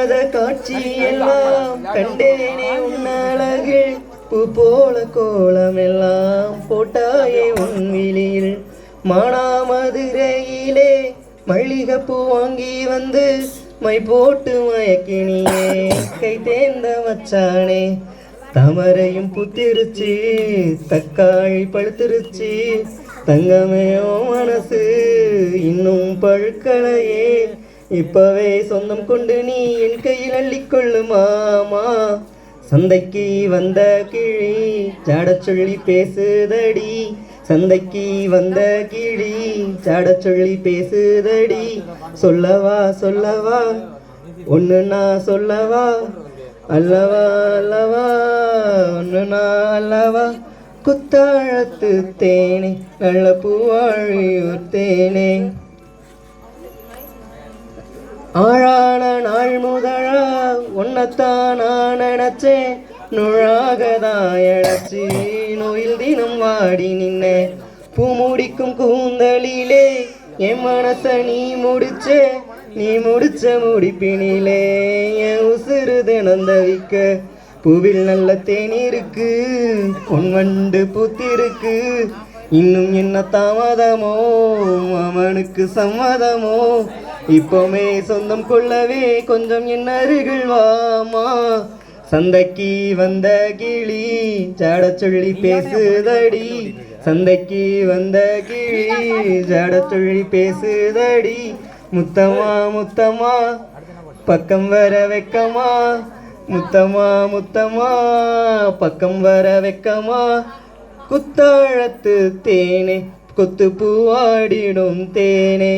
காணாத காட்சி எல்லாம் கண்டேனே உன்னழகு பூ போல கோலம் எல்லாம் போட்டாயே உன் விழியில் மானாமதுரையிலே மல்லிகைப்பூ வாங்கி வந்து மை போட்டு மயக்கினியே கை தேர்ந்த மச்சானே தாமரையும் புத்திருச்சு தக்காளி பழுத்திருச்சு தங்கமேயோ மனசு இன்னும் பழுக்களையே இப்பவே சொந்தம் கொண்டு நீ என் கையில் அள்ளிக்கொள்ளு மாமா சந்தைக்கு வந்த கிளி சாட சொல்லி பேசுதடி சந்தைக்கு வந்த கிளி சாட சொல்லி பேசுதடி சொல்லவா சொல்லவா ஒன்று நான் சொல்லவா அல்லவா அல்லவா ஒன்று நான் அல்லவா குத்தாழத்து தேனே நல்ல பூவாழியூர் தேனே ஆழான நாள் முதழா உன்னத்தான் நான் நினைச்சேன் நுழாகதாயடைச்சு நோயில் தினம் வாடி நின்ன பூ முடிக்கும் கூந்தலிலே என் மனச நீ முடிச்ச முடிப்பினிலே என் உசுறு தினந்தவிக்க பூவில் நல்ல தேனிருக்கு பொன்வண்டு பூத்திருக்கு இன்னும் என்ன தாமதமோ அவனுக்கு சம்மதமோ இப்போமே சொந்தம் கொள்ளவே கொஞ்சம் என் அருகில் வாமா சந்தைக்கு வந்த கிளி சாட சொல்லி பேசுதடி சந்தைக்கு வந்த கிளி சாட சொல்லி பேசுதடி முத்தமா முத்தமா பக்கம் வர வெக்கமா முத்தமா முத்தமா பக்கம் வர வெக்கமா குத்தாழத்து தேனே கொத்து பூவாடிடும் தேனே